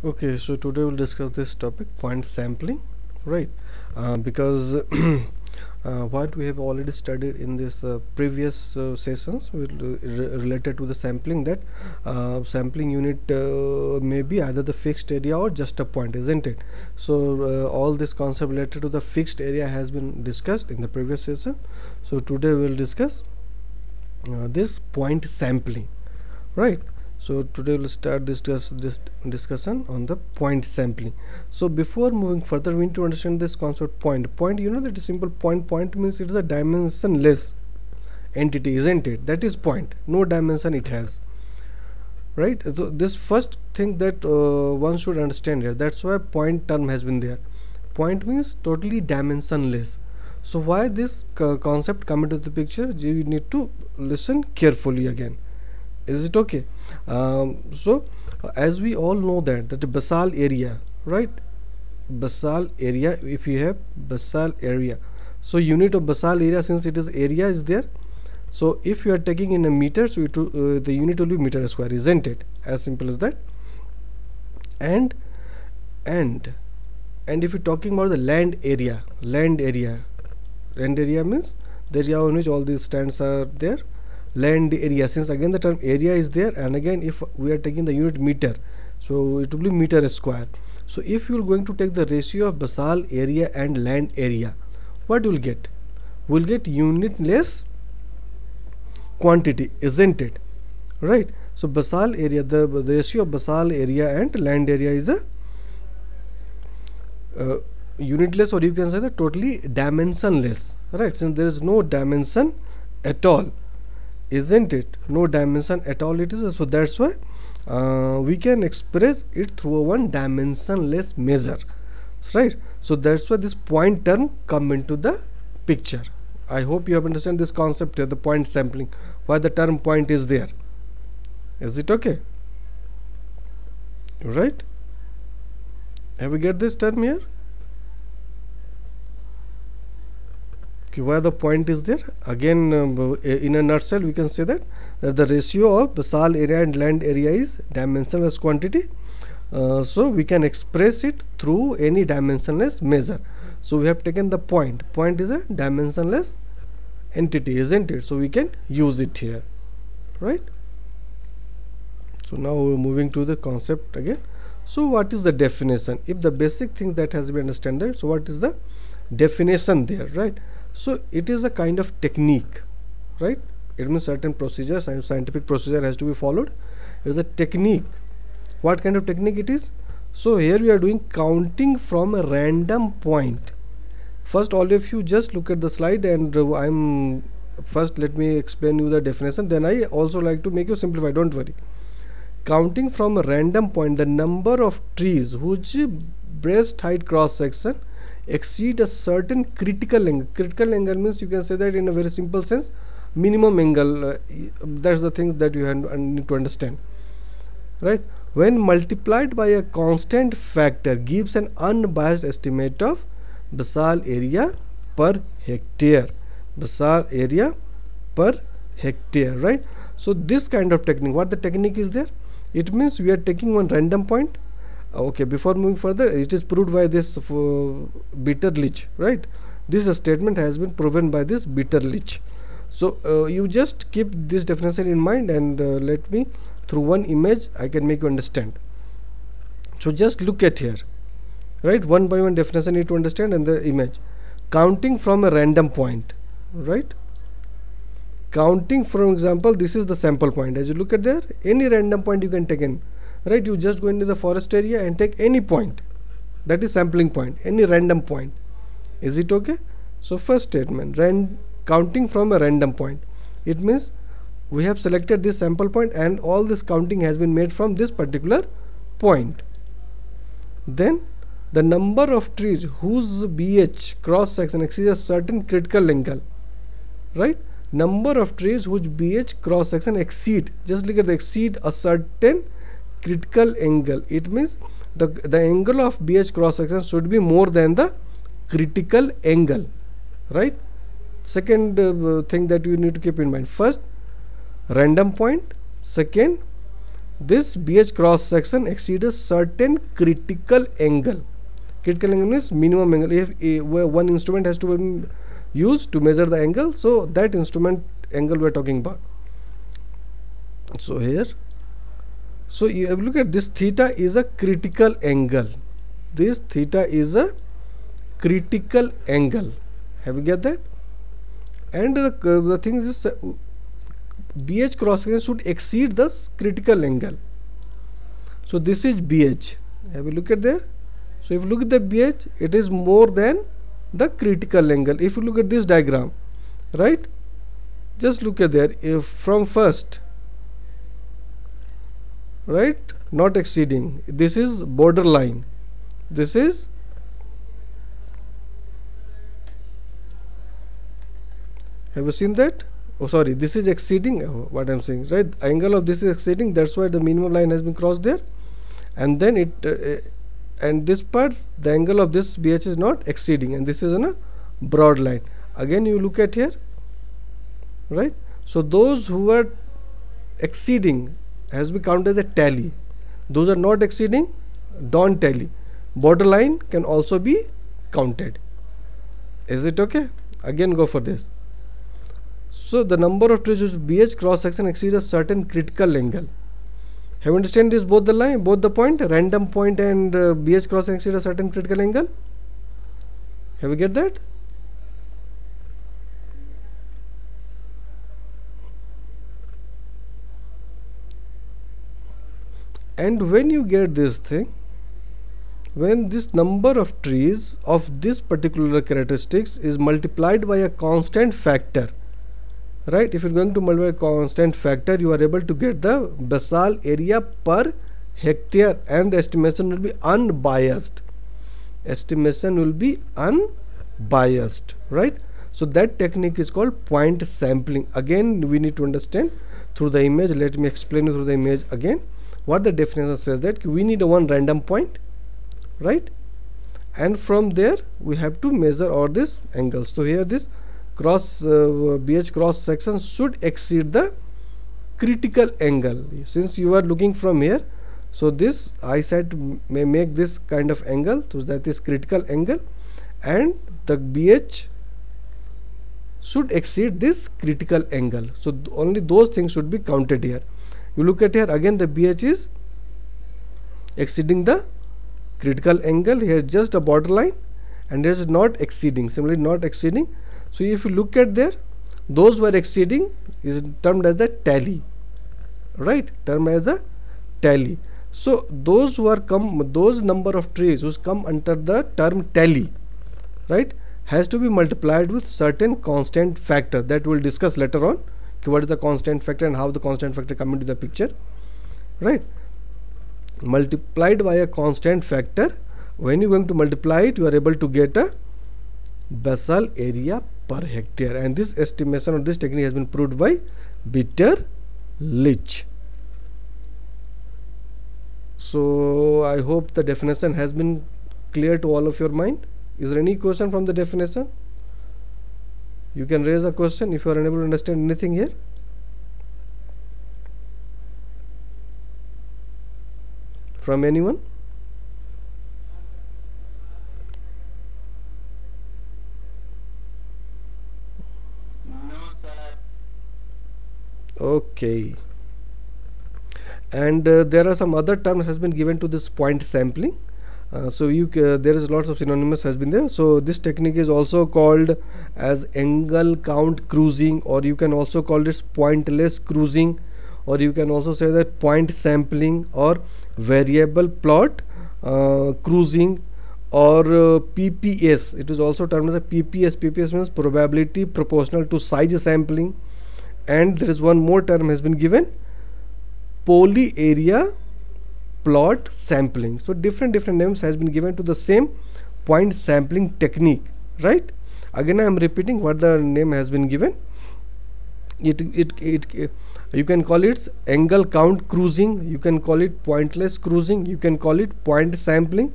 Okay, so today we'll discuss this topic, point sampling, right? Because what we have already studied in this previous sessions related to the sampling, that sampling unit may be either the fixed area or just a point, isn't it? So all this concept related to the fixed area has been discussed in the previous session. So today we'll discuss this point sampling, right? So today we'll start this discussion on the point sampling. So before moving further, we need to understand this concept point, you know, that is simple. Point means it is a dimensionless entity, isn't it? That is point, no dimension it has, right? So this first thing that one should understand here, that's why point term has been there. Point means totally dimensionless. So why this concept come into the picture, you need to listen carefully again. Is it okay? As we all know that the basal area, right? Basal area, if you have basal area, so unit of basal area, since it is area is there, so if you are taking in a meter, so the unit will be meter square, isn't it? As simple as that. And if you're talking about the land area means the area on which all these stands are there. Land area, since again the term area is there, and again if we are taking the unit meter, so it will be meter square. So if you are going to take the ratio of basal area and land area, what you will get? We'll get unitless quantity, isn't it? Right? So basal area, the ratio of basal area and land area is a unitless, or you can say that totally dimensionless, right? Since there is no dimension at all, isn't it? No dimension at all it is. So that's why we can express it through a one dimensionless measure, right? So that's why this point term come into the picture. I hope you have understand this concept here, the point sampling, why the term point is there. Is it okay? Right? Have we get this term here? Okay, why the point is there? Again, in a nutshell, we can say that the ratio of basal area and land area is dimensionless quantity. So we can express it through any dimensionless measure. So we have taken the point. Point is a dimensionless entity, isn't it? So we can use it here, right? So now we're moving to the concept again. So what is the definition? If the basic things that has been understood, so what is the definition there, right? So it is a kind of technique, right? It means certain procedures and scientific procedure has to be followed. It is a technique. What kind of technique it is? So here we are doing counting from a random point. First, all of you just look at the slide, and first let me explain you the definition. Then I also like to make you simplify. Don't worry. Counting from a random point the number of trees whose breast height cross section exceed a certain critical angle. Critical angle means, you can say that in a very simple sense, minimum angle. That's the thing that you need to understand, right? When multiplied by a constant factor gives an unbiased estimate of basal area per hectare. Basal area per hectare, right? So this kind of technique, what the technique is there? It means we are taking one random point. Okay, before moving further, it is proved by this Bitterlich, right? This statement has been proven by this Bitterlich. So you just keep this definition in mind, and let me, through one image, I can make you understand. So just look at here, right? One by one definition you need to understand, and the image. Counting from a random point, right? Counting, for example, this is the sample point. As you look at there, any random point you can take in, right? You just go into the forest area and take any point. That is sampling point, any random point. Is it okay? So first statement, counting from a random point. It means we have selected this sample point, and all this counting has been made from this particular point. Then the number of trees whose BH cross section exceeds a certain critical angle, right? Number of trees whose BH cross section exceed, just look at the exceed a certain critical angle. It means the angle of BH cross section should be more than the critical angle, right? Second thing that you need to keep in mind, first random point, second this BH cross section exceeds a certain critical angle. Critical angle means minimum angle. If one instrument has to be used to measure the angle, so that instrument angle we are talking about. So here, so you have look at this, theta is a critical angle. This theta is a critical angle. Have you get that? And the thing is, BH cross section should exceed the critical angle. So this is BH. Have you look at there? So if you look at the BH, it is more than the critical angle. If you look at this diagram, right? Just look at there. If from first, right, not exceeding, this is borderline. This is have you seen that? Oh sorry, this is exceeding what I'm saying, right? Angle of this is exceeding, that's why the minimum line has been crossed there. And then it and this part, the angle of this BH is not exceeding, and this is on a broad line. Again you look at here, right? So those who are exceeding has been counted as a tally. Those are not exceeding, don't tally. Borderline can also be counted. Is it okay? Again go for this. So the number of trees whose BH cross section exceeds a certain critical angle. Have you understand this, both the line, both the point, random point and BH cross section exceeds a certain critical angle? Have you get that? And when you get this thing, when this number of trees of this particular characteristics is multiplied by a constant factor, right? If you're going to multiply a constant factor, you are able to get the basal area per hectare, and the estimation will be unbiased. Estimation will be unbiased, right? So that technique is called point sampling. Again we need to understand through the image. Let me explain you through the image again what the definition says, that we need a one random point, right? And from there we have to measure all these angles. So here this cross BH cross section should exceed the critical angle. Since you are looking from here, so this eyesight may make this kind of angle, so that is critical angle, and the BH should exceed this critical angle. So only those things should be counted here. You look at here, again the BH is exceeding the critical angle. Here is just a borderline, and here is not exceeding, similarly not exceeding. So if you look at there, those who are exceeding is termed as the tally, right? Termed as a tally. So those who are those number of trees who come under the term tally, right, has to be multiplied with certain constant factor that we'll discuss later on. What is the constant factor and how the constant factor come into the picture, right? Multiplied by a constant factor. When you're going to multiply it, you are able to get a basal area per hectare, and this estimation of this technique has been proved by Bitterlich. So I hope the definition has been clear to all of your mind. Is there any question from the definition? You can raise a question if you are unable to understand anything here. From anyone? No, sir. Okay. And there are some other terms has been given to this point sampling. So there is lots of synonymous has been there. So this technique is also called as angle count cruising, or you can also call this pointless cruising, or you can also say that point sampling, or variable plot cruising, or PPS. It is also termed as a PPS. PPS means probability proportional to size sampling. And there is one more term has been given, poly area plot sampling. So different names has been given to the same point sampling technique, right? Again I am repeating what the name has been given. It you can call it angle count cruising, you can call it pointless cruising, you can call it point sampling,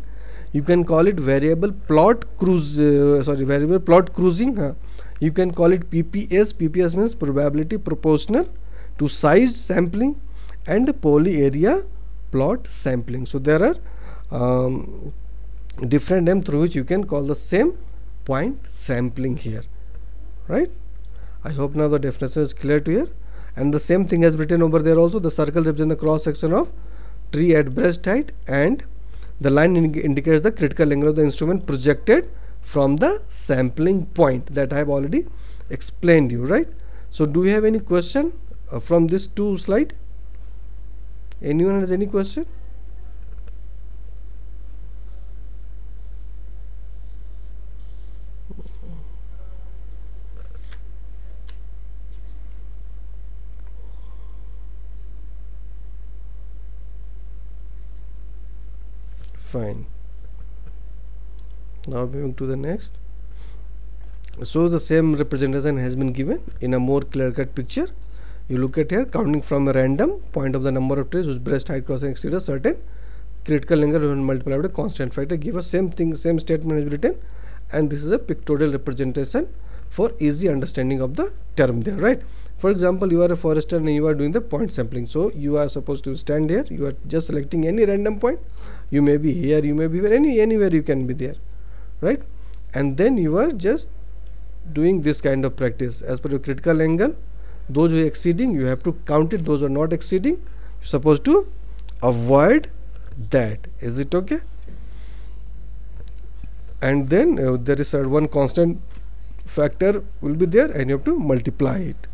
you can call it variable plot variable plot cruising, you can call it PPS. PPS means probability proportional to size sampling, and poly area plot sampling. So there are different names through which you can call the same point sampling here, right? I hope now the definition is clear to you. And the same thing has written over there also. The circle represents the cross section of tree at breast height, and the line indicates the critical angle of the instrument projected from the sampling point, that I have already explained you, right? So do you have any question from this two slide? Anyone has any question? Fine. Now moving to the next. So the same representation has been given in a more clear-cut picture. You look at here, counting from a random point of the number of trees whose breast height crossing exceeds a certain critical angle when multiplied by a constant factor, give us same thing, same statement is written, and this is a pictorial representation for easy understanding of the term there, right? For example, you are a forester and you are doing the point sampling. So you are supposed to stand here, you are just selecting any random point. You may be here, you may be here, anywhere you can be there, right? And then you are just doing this kind of practice as per your critical angle. Those who are exceeding, you have to count it. Those who are not exceeding, you're supposed to avoid that. Is it okay? And then there is one constant factor will be there, and you have to multiply it.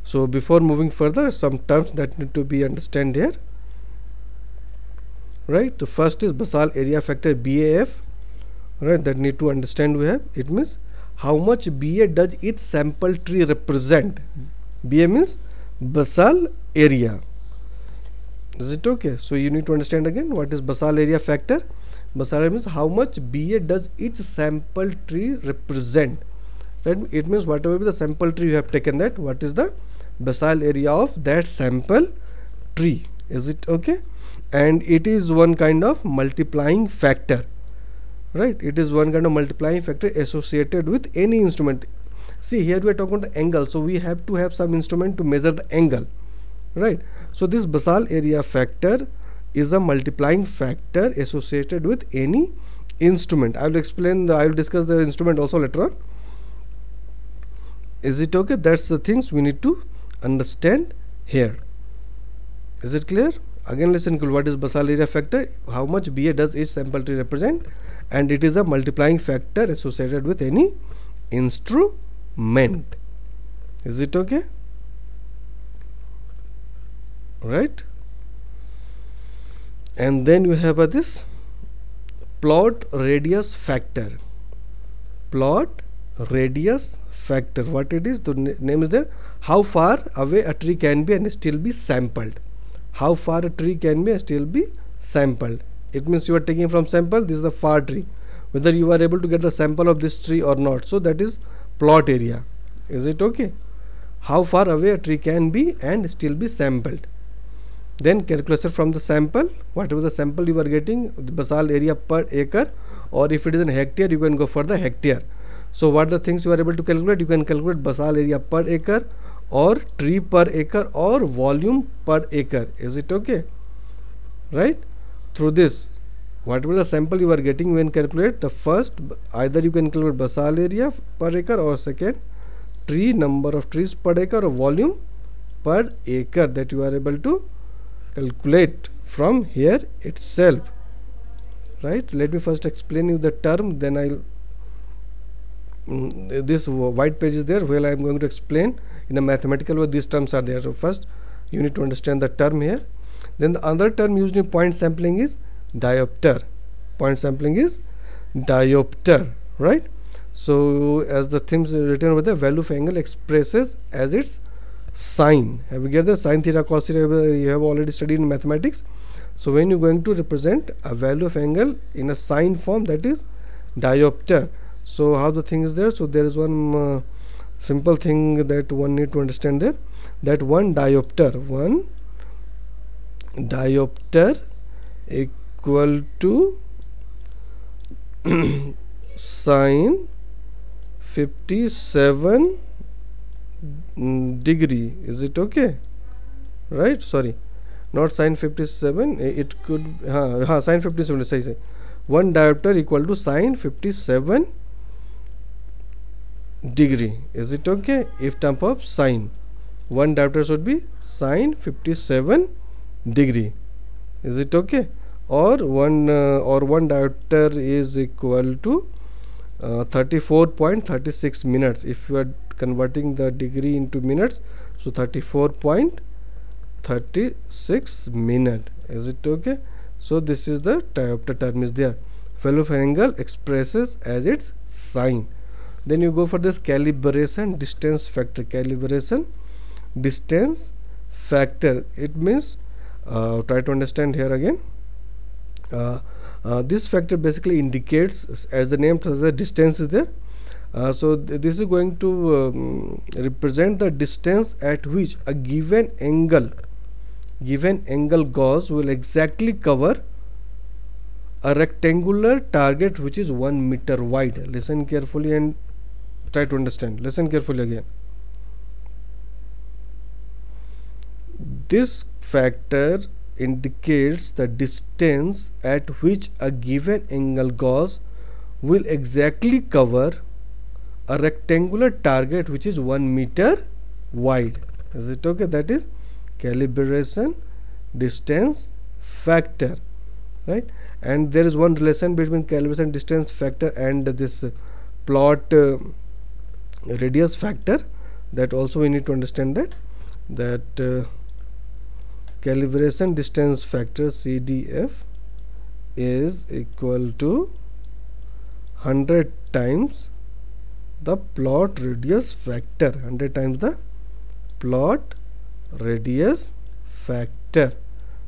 So before moving further, some terms that need to be understood here, right? The first is basal area factor, BAF, right? That need to understand we have. It means how much BA does each sample tree represent. BA means basal area. Is it okay? So you need to understand again what is basal area factor. Basal area means how much BA does each sample tree represent, right? It means whatever be the sample tree you have taken, that what is the basal area of that sample tree. Is it okay? And it is one kind of multiplying factor, right? It is one kind of multiplying factor associated with any instrument. See, here we are talking about the angle, so we have to have some instrument to measure the angle, right? So this basal area factor is a multiplying factor associated with any instrument. I will explain I will discuss the instrument also later on. Is it okay? That's the things we need to understand here. Is it clear? Again, let's include what is basal area factor, how much BA does each sample tree represent, and it is a multiplying factor associated with any instrument. Is it okay? Right? And then you have this plot radius factor. Plot radius factor. What it is? The name is there. How far away a tree can be and still be sampled. How far a tree can be and still be sampled. It means you are taking from sample. This is the far tree. Whether you are able to get the sample of this tree or not. So that is plot area. Is it okay? How far away a tree can be and still be sampled. Then calculation from the sample. Whatever the sample you are getting, the basal area per acre, or if it is in hectare, you can go for the hectare. So what are the things you are able to calculate? You can calculate basal area per acre, or tree per acre, or volume per acre. Is it okay? Right? Through this, whatever the sample you are getting, you can calculate the first, either you can calculate basal area per acre, or second, tree number of trees per acre, or volume per acre, that you are able to calculate from here itself. Right? Let me first explain you the term, then I'll this white page is there where I am going to explain in a mathematical way these terms are there. So first you need to understand the term here. Then the other term used in point sampling is diopter. Point sampling is diopter, right? So as the things written over there, value of angle expresses as its sine. Have you get the sine theta cos theta? You have already studied in mathematics. So when you are going to represent a value of angle in a sine form, that is diopter. So how the thing is there? So there is one simple thing that one need to understand there, that one diopter equal to sine 57 degree. Is it okay? Right, sorry, not sine 57, it could sine 57 say 1 diopter equal to sine 57 degree. Is it okay? If term of sine, 1 diopter should be sine 57 degree. Is it okay? Or one diopter is equal to 34.36 minutes. If you are converting the degree into minutes, so 34.36 minute. Is it okay? So this is the diopter term is there. Value of angle expresses as its sine. Then you go for this calibration distance factor. Calibration distance factor, it means try to understand here again. This factor basically indicates, as the name says, the distance is there. So this is going to represent the distance at which a given angle gauge will exactly cover a rectangular target which is 1 meter wide. Listen carefully and try to understand. Listen carefully again. This factor indicates the distance at which a given angle gauge will exactly cover a rectangular target which is 1 meter wide. Is it okay? That is calibration distance factor, right? And there is one relation between calibration distance factor and this plot radius factor, that also we need to understand that calibration distance factor CDF is equal to 100 times the plot radius factor. 100 times the plot radius factor.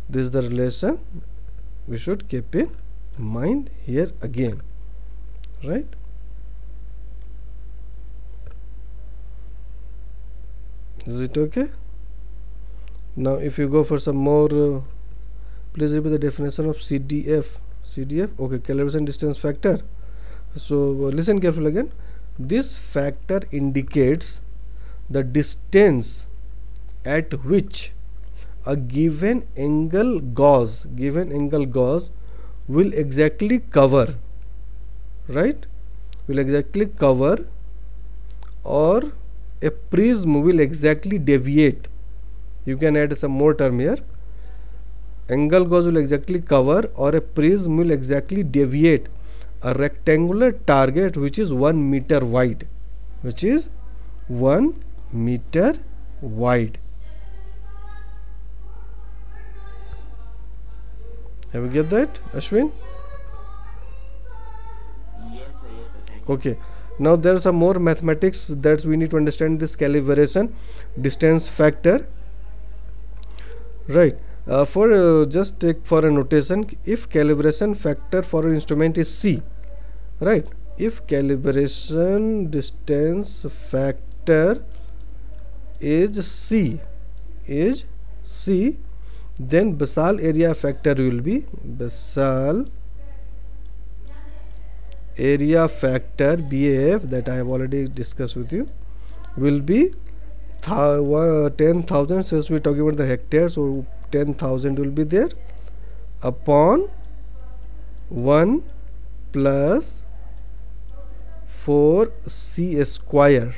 This is the relation we should keep in mind here again, right? Is it okay? Now if you go for some more, please repeat the definition of CDF. Okay, calibration distance factor. So listen carefully again. This factor indicates the distance at which a given angle gauge will exactly cover, right? Will exactly cover, or a prism will exactly deviate. You can add some more term here. Angle gauge will exactly cover, or a prism will exactly deviate a rectangular target which is 1 meter wide. Which is 1 meter wide. Have you get that, Ashwin? Yes, sir. Yes, sir. Thank you. Okay. Now there are some more mathematics that we need to understand this calibration distance factor, right? Just take for a notation, if calibration factor for an instrument is C, right? If calibration distance factor is C, then basal area factor will be basal area factor BAF, that I have already discussed with you, will be 10,000. Since we are talking about the hectare, so 10,000 will be there upon 1 plus 4c square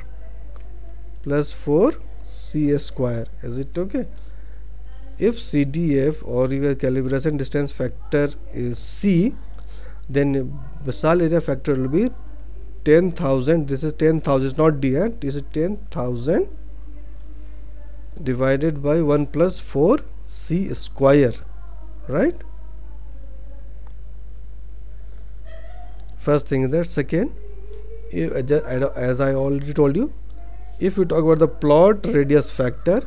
plus 4c square. Is it okay? If CDF or your calibration distance factor is C, then basal area factor will be 10,000. This is 10,000, not D, this is 10,000 divided by 1 plus 4c square, right? First thing is that. Second, as I already told you, if we talk about the plot radius factor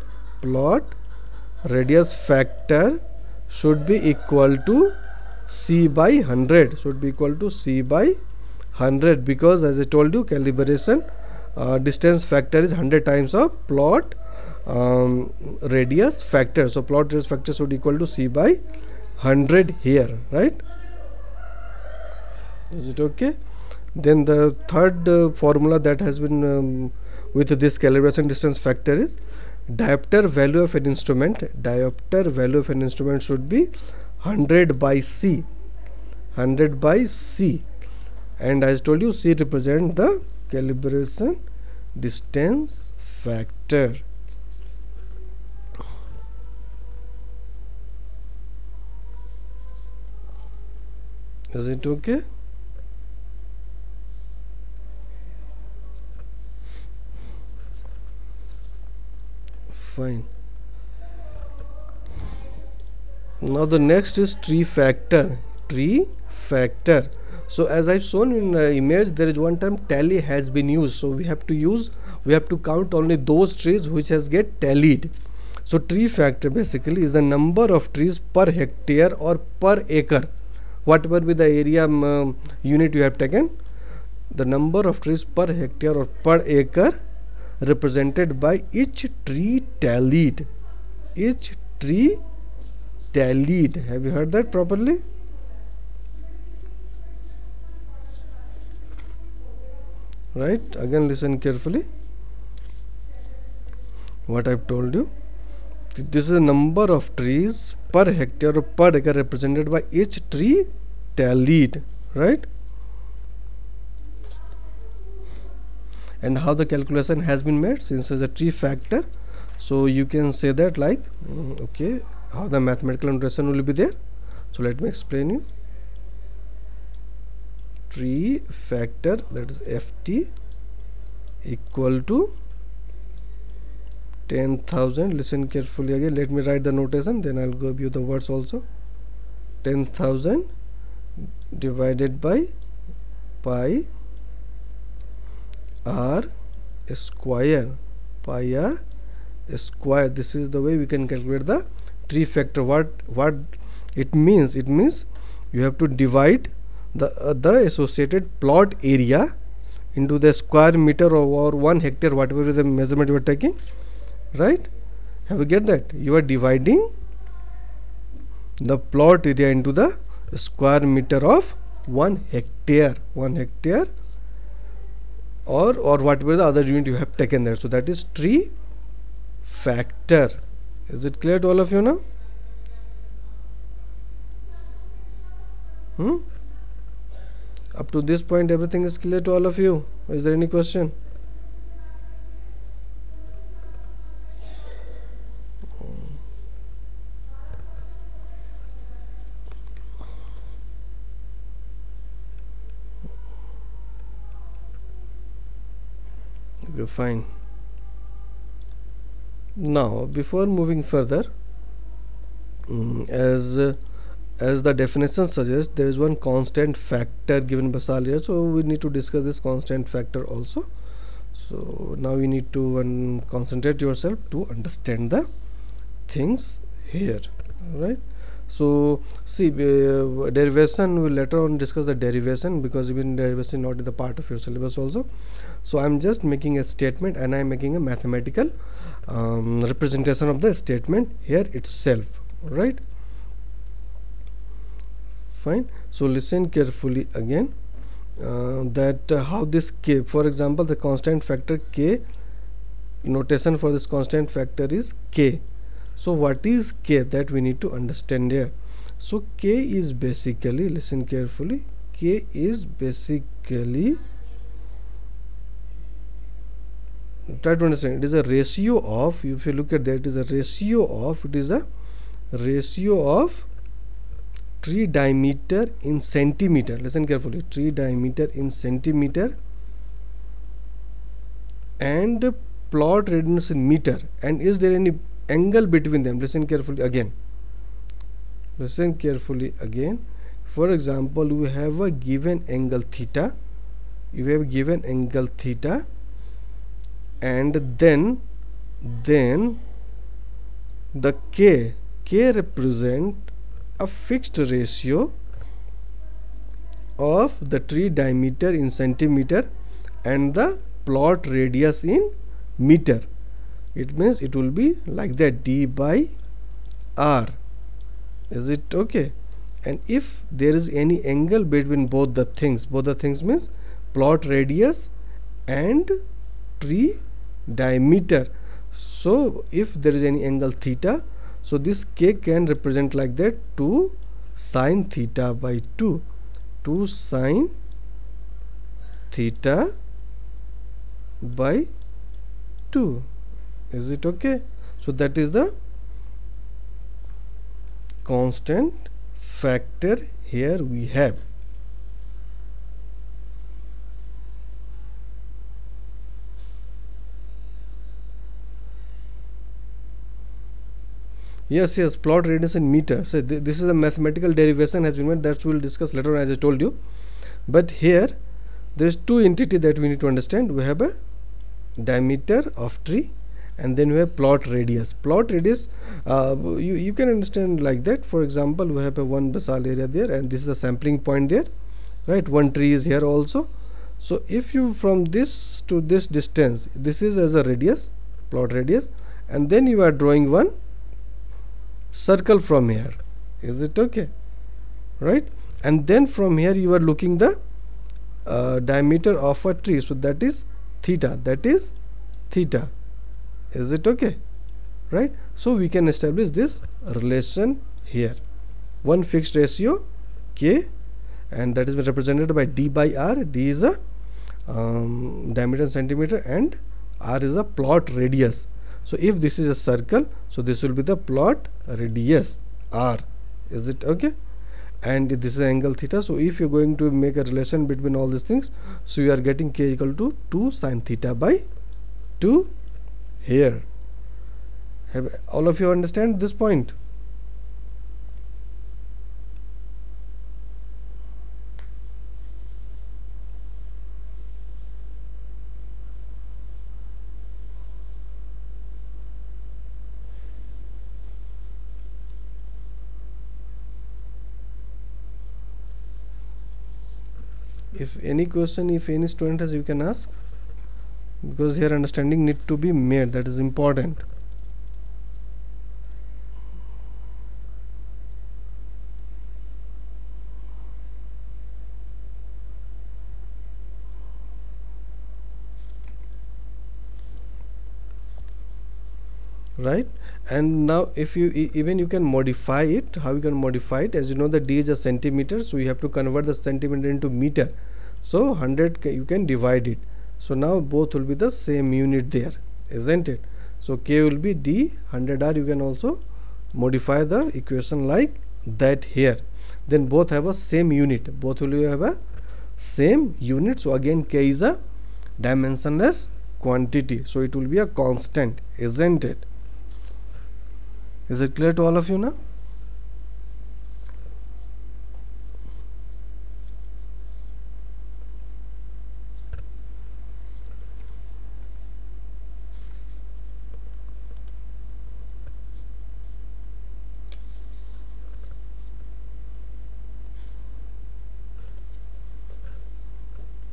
should be equal to C by 100, because as I told you, calibration distance factor is 100 times of plot radius factor. So plot radius factor should equal to C by 100 here, right? Is it okay? Then the third formula that has been with this calibration distance factor is diopter value of an instrument. Diopter value of an instrument should be 100 by C. 100 by C. And as told you, C represent the calibration distance factor. Is it okay? Fine. Now the next is tree factor. Tree factor. So as I've shown in image, there is one term tally has been used. So we have to count only those trees which has get tallied. So tree factor basically is the number of trees per hectare or per acre, whatever be the area unit you have taken. The number of trees per hectare or per acre represented by each tree tallied. Each tree tallied. Have you heard that properly? Right? Again listen carefully what I've told you. This is the number of trees per hectare or per acre represented by each tree tallied. Right? And how the calculation has been made, since it's a tree factor, so you can say that like okay, how the mathematical notation will be there. So let me explain you. Tree factor, that is FT, equal to 10,000. Listen carefully again. Let me write the notation, then I'll give you the words also. 10,000 divided by pi r square. Pi r square. This is the way we can calculate the tree factor. What it means? It means you have to divide the associated plot area into the square meter or 1 hectare, whatever is the measurement you are taking. Right? Have you get that? You are dividing the plot area into the square meter of 1 hectare. 1 hectare or whatever the other unit you have taken there. So that is tree factor. Is it clear to all of you now? Up to this point everything is clear to all of you? Is there any question? Okay, fine. Now before moving further, as the definition suggests, there is one constant factor given by Sal here, so we need to discuss this constant factor also. So now you need to concentrate yourself to understand the things here. Right? So see, derivation, we will later on discuss the derivation, because even derivation not in the part of your syllabus also. So I am just making a statement and I am making a mathematical representation of the statement here itself. Right? Fine. So listen carefully again, that how this k, for example, the constant factor k, notation for this constant factor is k. So what is k? That we need to understand here. So k is basically, listen carefully, k is basically, try to understand, it is a ratio of, if you look at that, it is a ratio of tree diameter in centimeter. Listen carefully, tree diameter in centimeter and plot radius in meter. And is there any angle between them? Listen carefully again. Listen carefully again. For example, we have a given angle theta. You have given angle theta, and then the k represent a fixed ratio of the tree diameter in centimeter and the plot radius in meter. It means it will be like that, d by r. Is it okay? And if there is any angle between both the things means plot radius and tree diameter. So if there is any angle theta, so this k can represent like that 2 sine theta by 2, 2 sine theta by 2. Is it okay? So that is the constant factor here we have. Yes, plot radius in meter. So this is a mathematical derivation has been made, that we will discuss later on, as I told you. But here there is two entity that we need to understand. We have a diameter of tree, and then we have plot radius. Plot radius, you can understand like that. For example, we have a one basal area there, and this is the sampling point there, right? One tree is here also. So if you from this to this distance, this is as a radius, plot radius, and then you are drawing one circle from here. Is it okay? Right? And then from here you are looking the diameter of a tree, so that is theta, that is theta. Is it okay? Right? So we can establish this relation here, one fixed ratio k, and that is represented by d by r. D is a diameter in centimeter, and r is a plot radius. So if this is a circle, so this will be the plot radius r. Is it okay? And this is angle theta. So if you're going to make a relation between all these things, so you are getting k equal to 2 sine theta by 2 here. Have all of you understand this point? If any question, if any student has, you can ask, because here understanding need to be made, that is important. Right? And now if you even you can modify it. How you can modify it? As you know, the d is a centimeter, so you have to convert the centimeter into meter. So 100 you can divide it. So now both will be the same unit there, isn't it? So k will be d, 100r. You can also modify the equation like that here. Then both have a same unit. Both will have a same unit. So again k is a dimensionless quantity. So it will be a constant, isn't it? Is it clear to all of you now?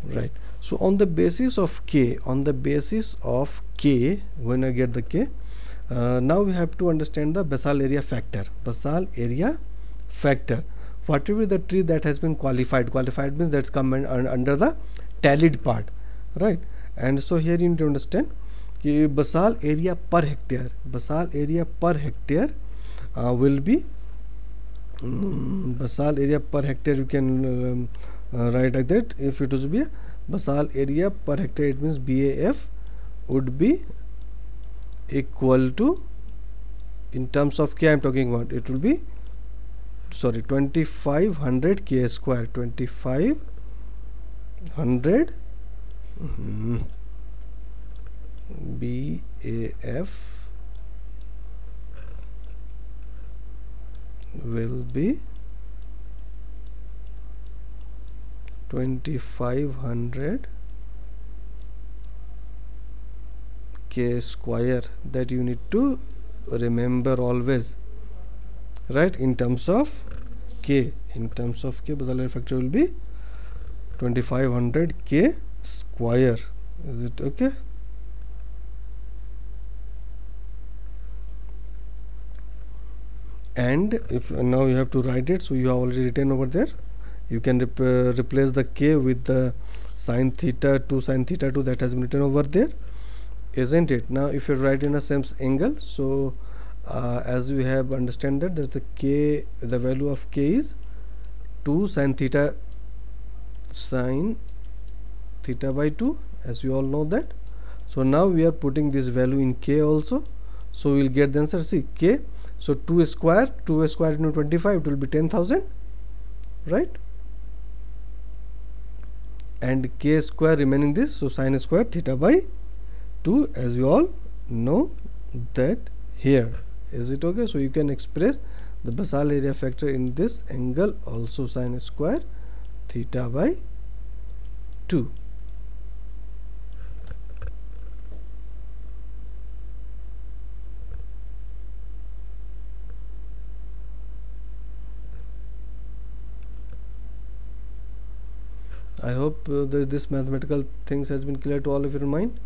Right. So on the basis of k, when I get the k, now we have to understand the basal area factor. Basal area factor. Whatever the tree that has been qualified means that's come under the tallied part, right? And so here you need to understand basal area per hectare. Basal area per hectare will be basal area per hectare. You can write like that. If it was be a basal area per hectare, it means BAF would be equal to, in terms of k I am talking about, it will be 2500 k square. 2500 BAF will be 2500 k square. That you need to remember always, right? In terms of k, basal area factor will be 2500 k square. Is it okay? And if now you have to write it, so you have already written over there. You can replace the k with the sine theta 2 sine theta 2 that has been written over there. isn't it? Now if you write in a same angle, so as we have understand that the k, the value of k is 2 sin theta by 2, as you all know that. So now we are putting this value in k also, so we will get the answer. See k, so 2 square into 25, it will be 10,000, right? And k square remaining this, so sin square theta by 2, as you all know that here. Is it okay? So you can express the basal area factor in this angle also, sin square theta by 2. I hope that this mathematical things has been clear to all of your mind.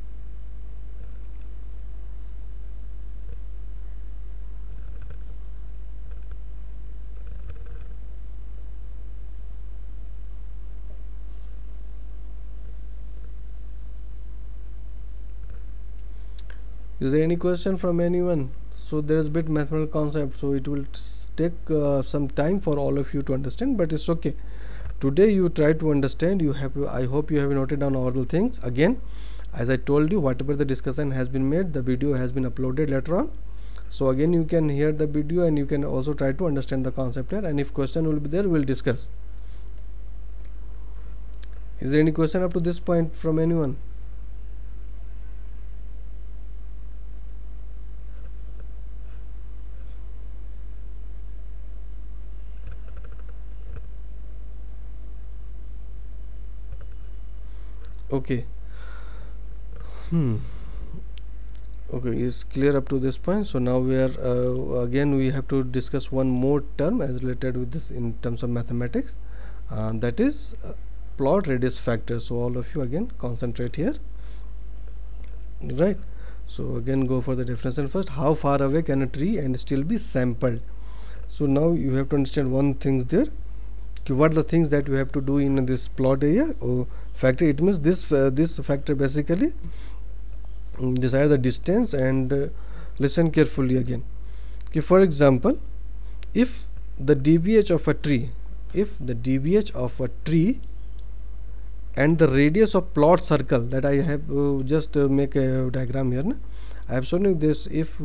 Is there any question from anyone? So there is a bit mathematical concept, so it will take some time for all of you to understand, but it's okay. Today you try to understand. You have, I hope you have noted down all the things. Again, as I told you, whatever the discussion has been made, the video has been uploaded later on. So again you can hear the video and you can also try to understand the concept here, and if question will be there, we will discuss. Is there any question up to this point from anyone? Okay. Okay, is clear up to this point. So now we are again we have to discuss one more term as related with this in terms of mathematics, that is plot radius factor. So all of you again concentrate here, right? So again go for the definition first. How far away can a tree and still be sampled? So now you have to understand one thing there. What are the things that you have to do in this plot area or factor? It means this this factor basically decide the distance, and listen carefully again. Okay, for example, if the DBH of a tree, and the radius of plot circle, that I have just make a diagram here. I have shown you this. If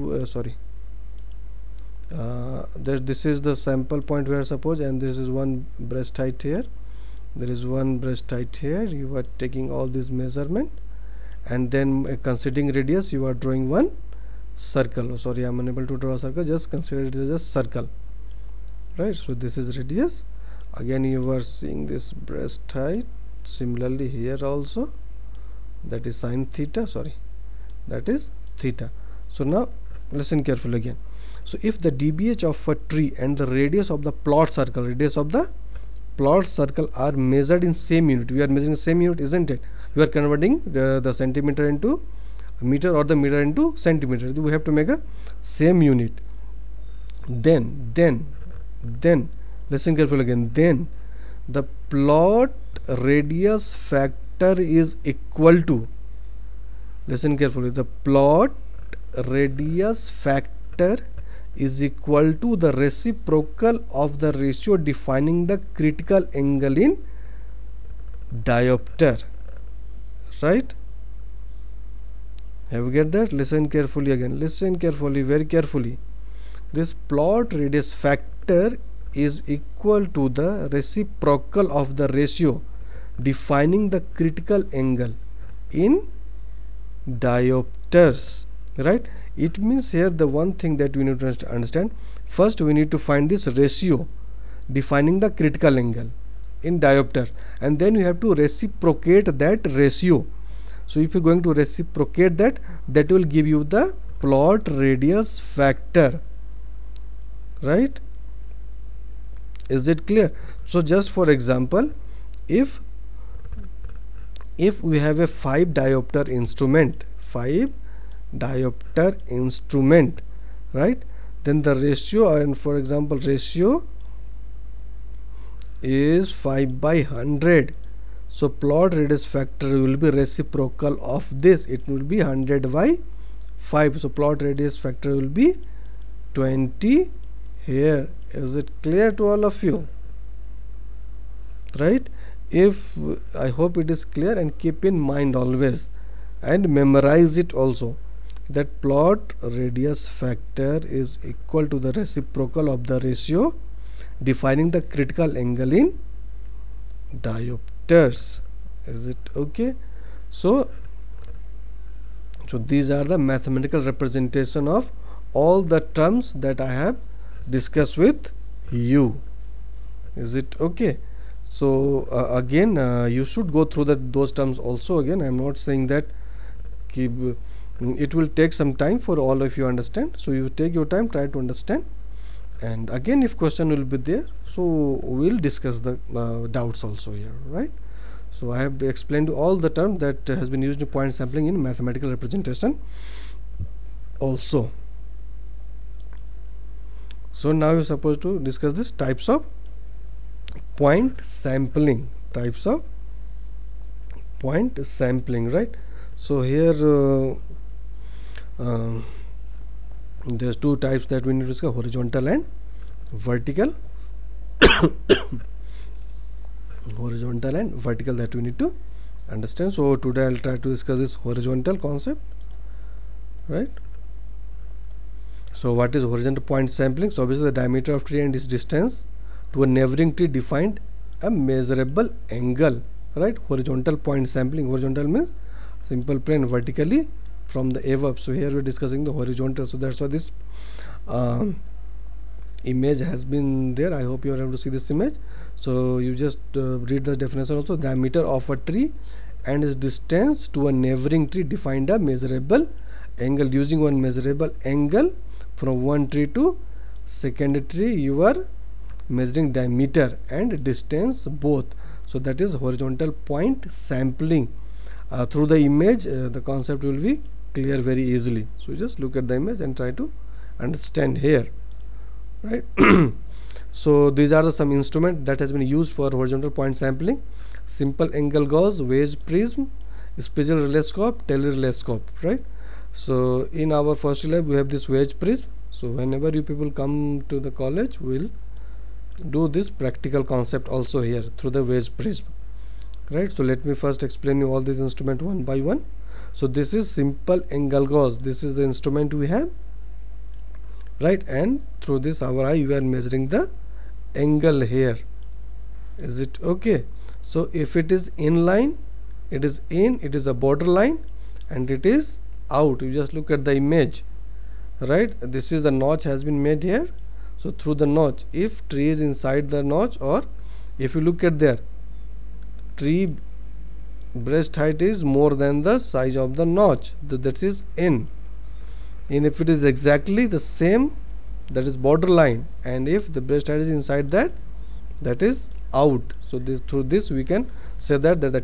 this is the sample point where suppose, and this is one breast height here, there is one breast height here. You are taking all this measurement, and then considering radius, you are drawing one circle. Oh, sorry, I am unable to draw a circle. Just consider it as a circle, right? So this is radius. Again you are seeing this breast height. Similarly here also, that is sin theta. Sorry, that is theta. So now listen carefully again. So if the DBH of a tree and the radius of the plot circle, are measured in same unit, we are measuring same unit, isn't it? You are converting the centimeter into meter or the meter into centimeter. We have to make a same unit. Then listen carefully again. Then the plot radius factor is equal to, listen carefully, the plot radius factor is equal to the reciprocal of the ratio defining the critical angle in diopter, right? Have you get that? Listen carefully again. Listen carefully, very carefully. This plot radius factor is equal to the reciprocal of the ratio defining the critical angle in diopters, right? It means here the one thing that we need to understand, first we need to find this ratio defining the critical angle in diopter, and then you have to reciprocate that ratio. So if you are going to reciprocate that, that will give you the plot radius factor, right? Is it clear? So just for example, if we have a 5 diopter instrument, right, then the ratio, and for example ratio is 5/100. So plot radius factor will be reciprocal of this. It will be 100 by 5. So plot radius factor will be 20 here. Is it clear to all of you? Right? If I hope it is clear, and keep in mind always and memorize it also, that plot radius factor is equal to the reciprocal of the ratio defining the critical angle in diopters. Is it okay? So these are the mathematical representation of all the terms that I have discussed with you. Is it okay? So again, you should go through those terms also. Again, I am not saying that it will take some time for all of you understand. So you take your time, try to understand, and again if question will be there, so we'll discuss the doubts also here, right? So I have explained all the terms that has been used in point sampling in mathematical representation also. So now you're supposed to discuss this types of point sampling, right? So here there's two types that we need to discuss: horizontal and vertical. Horizontal and vertical, that we need to understand. So today I'll try to discuss this horizontal concept, right? So what is horizontal point sampling? So obviously the diameter of tree and its distance to a neighboring tree defined a measurable angle, right? Horizontal point sampling. Horizontal means simple plane, vertically from the above. So here we're discussing the horizontal. So that's why this image has been there. I hope you are able to see this image. So you just read the definition also. Diameter of a tree and its distance to a neighboring tree defined a measurable angle. Using one measurable angle from one tree to second tree, you are measuring diameter and distance both. So that is horizontal point sampling. Through the image, the concept will be clear very easily. So just look at the image and try to understand here, right? So these are some instruments that has been used for horizontal point sampling: simple angle gauge, wedge prism, special relescope, telescope, right? So in our first lab we have this wedge prism. So whenever you people come to the college, we'll do this practical concept also here through the wedge prism, right? So let me first explain you all these instruments one by one. So this is simple angle gauge. This is the instrument we have, right? And through this our eye we are measuring the angle here. Is it okay? So if it is in line, it is in, it is a border line, and it is out. You just look at the image, right? This is the notch has been made here. So through the notch, if tree is inside the notch, or if you look at there, tree breast height is more than the size of the notch, that is in. And if it is exactly the same, that is border line, and if the breast height is inside that, that is out. So this, through this we can say that the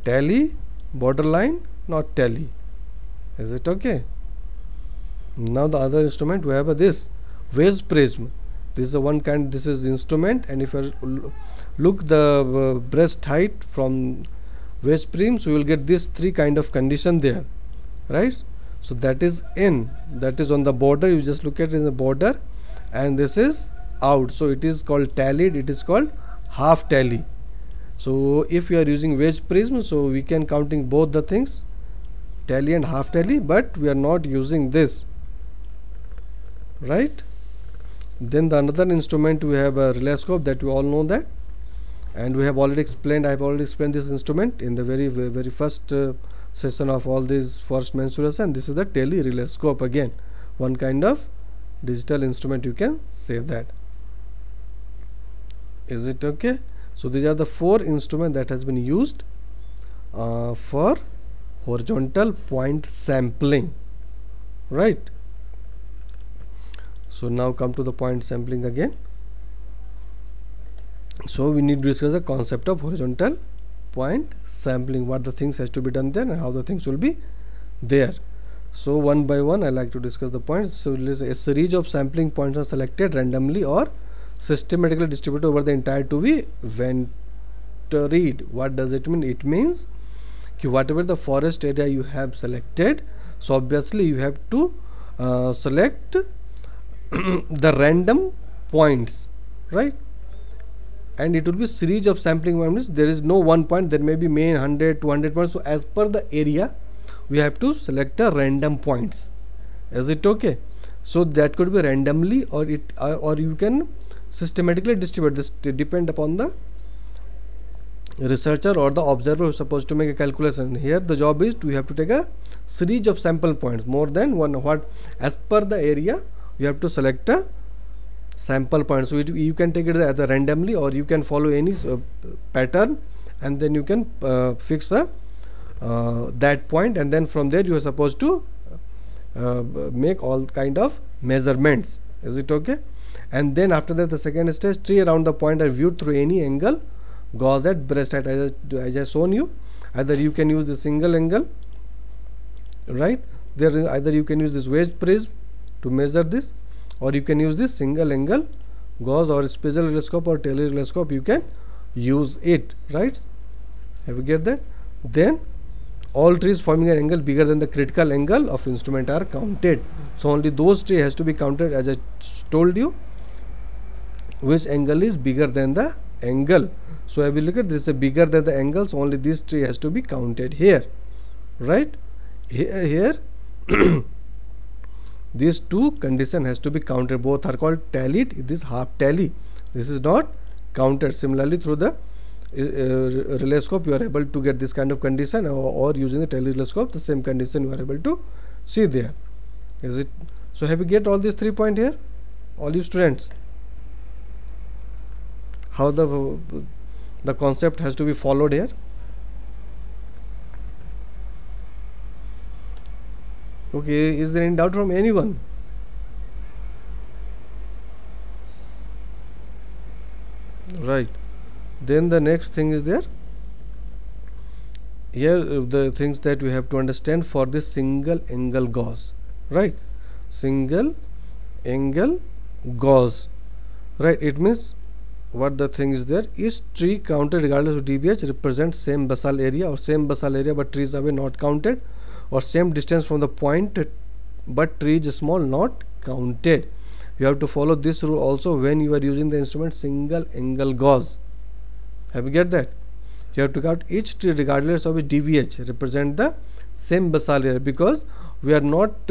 tally, borderline, not tally. Is it okay? Now the other instrument we have this wedge prism. This is the one kind, this is the instrument, and if you look the breast height from wedge prism, so you will get this three kind of condition there, right? So that is in, that is on the border, you just look at it in the border, and this is out. So it is called tallied, it is called half tally. So if you are using wedge prism, so we can counting both the things, tally and half tally, but we are not using this, right? Then the another instrument we have a relescope, that we all know that, and we have already explained, I have already explained this instrument in the very first session of all these forest mensuration. This is the telescope, again one kind of digital instrument, you can say that. Is it okay? So these are the four instruments that has been used for horizontal point sampling, right? So now come to the point sampling again. So we need to discuss the concept of horizontal point sampling, what the things has to be done there and how the things will be there. So one by one I like to discuss the points. So a series of sampling points are selected randomly or systematically distributed over the entire 2V vector read. What does it mean? It means कि whatever the forest area you have selected, so obviously you have to select the random points, right? And it will be series of sampling points. There is no one point, there may be main 100 200 points. So as per the area we have to select a random points. Is it okay? So that could be randomly, or you can systematically distribute. This depend upon the researcher or the observer who is supposed to make a calculation. Here the job is to, you have to take a series of sample points, more than one. What, as per the area you have to select a sample point. So you can take it either randomly, or you can follow any pattern, and then you can fix that point, and then from there you are supposed to make all kind of measurements. Is it okay? And then after that, the second stage, tree around the point are viewed through any angle, gauge at breast height, as I shown you. Either you can use the single angle, right? There either you can use this wedge prism to measure this, or you can use this single angle gauge, or special telescope or telescope, you can use it, right? Have you get that? Then all trees forming an angle bigger than the critical angle of instrument are counted. So only those trees has to be counted, as I told you, which angle is bigger than the angle. So I will look at this, bigger than the angle, so only this tree has to be counted here, right? Here these two condition has to be counted. Both are called tallied. This half tally, this is not counted. Similarly, through the relescope you are able to get this kind of condition, or using the telescope the same condition you are able to see there. Is it so? Have you get all these 3 points here, all you students? How the concept has to be followed here? Okay, is there any doubt from anyone? Right. Then the next thing is there. Here the things that we have to understand for this single angle gauge, right? Single angle gauge, right? It means what the thing is there. Each tree counted regardless of DBH represents same basal area, or same basal area but trees away not counted, or same distance from the point but tree is small not counted. You have to follow this rule also when you are using the instrument single angle gauge. Have you get that? You have to count each tree regardless of its DBH represent the same basal area, because we are not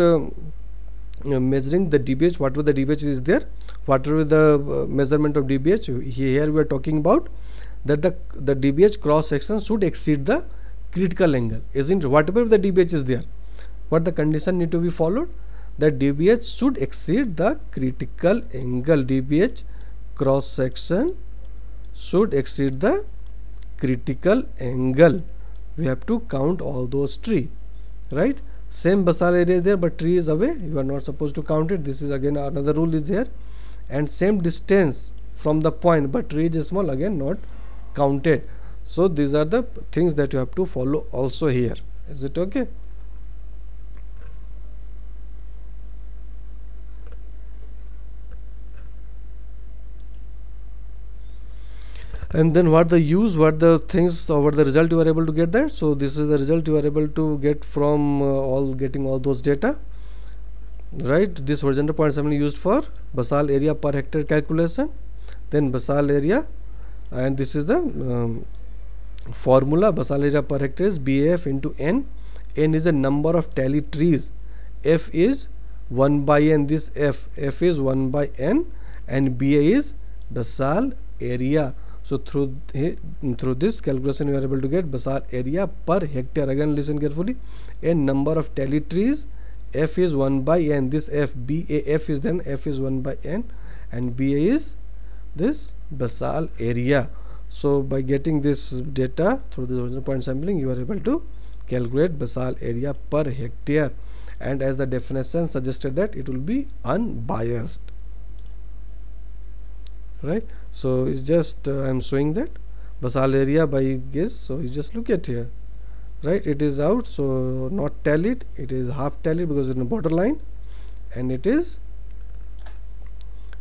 measuring the DBH, whatever the DBH is there, whatever the measurement of DBH. Here we are talking about that the DBH cross section should exceed the critical angle, isn't it? Whatever the DBH is there, what the condition need to be followed, that DBH should exceed the critical angle. DBH cross section should exceed the critical angle. We have to count all those trees, right? Same basal area is there but tree is away, you are not supposed to count it. This is again another rule is here. And same distance from the point but tree is small, again not counted. So these are the things that you have to follow also here. Is it okay? And then what the use, what the things, or what the result you are able to get there. So this is the result you are able to get from getting all those data, right? This horizontal point is mainly used for basal area per hectare calculation. Then basal area, and this is the formula. Basal area per hectare is BAF into N. N is the number of tally trees. F is 1 by N. This F is 1 by N, and BA is basal area. So through this calculation you are able to get basal area per hectare. Again listen carefully. N number of tally trees, F is 1 by N. This F, BAF is then F is 1 by N, and BA is this basal area. So by getting this data through the horizontal point sampling, you are able to calculate basal area per hectare, and as the definition suggested that it will be unbiased, right? So it's just I am showing that basal area by guess. So you just look at here, right? It is out, so not tallied, it is half tallied because it's in a borderline, and it is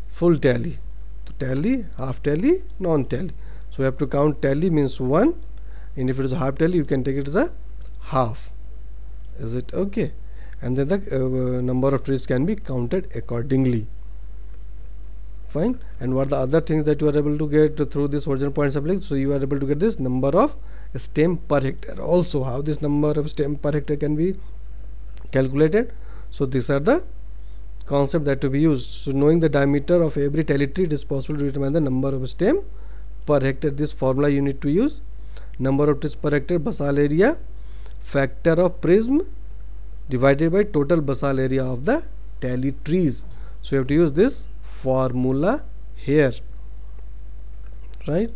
full tally. So tally, half tally, non tally. So we have to count tally means 1, and if it is a half tally you can take it as a half. Is it okay? And then the number of trees can be counted accordingly. Fine. And what are the other things that you are able to get through this horizontal point sampling? So you are able to get this number of stem per hectare. Also, how this number of stem per hectare can be calculated. So these are the concept that to be used. So knowing the diameter of every tally tree, it is possible to determine the number of stem per hectare. This formula you need to use. Number of trees per hectare, basal area, factor of prism divided by total basal area of the tally trees. So you have to use this formula here, right?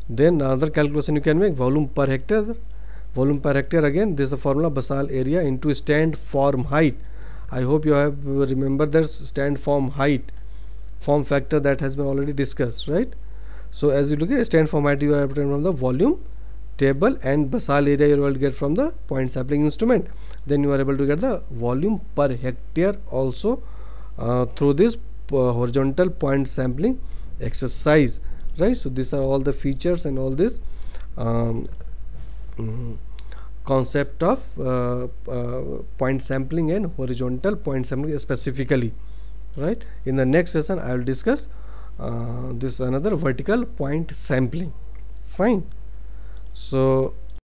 Then another calculation you can make, volume per hectare. Volume per hectare, again this is the formula, basal area into stand form height. I hope you have remembered that stand form height, form factor that has been already discussed, right? So as you look at stand form height, you are able to get from the volume table, and basal area you will get from the point sampling instrument. Then you are able to get the volume per hectare also through this horizontal point sampling exercise, right? So these are all the features and all this concept of point sampling and horizontal point sampling specifically, right? In the next session I will discuss this another vertical point sampling. Fine. So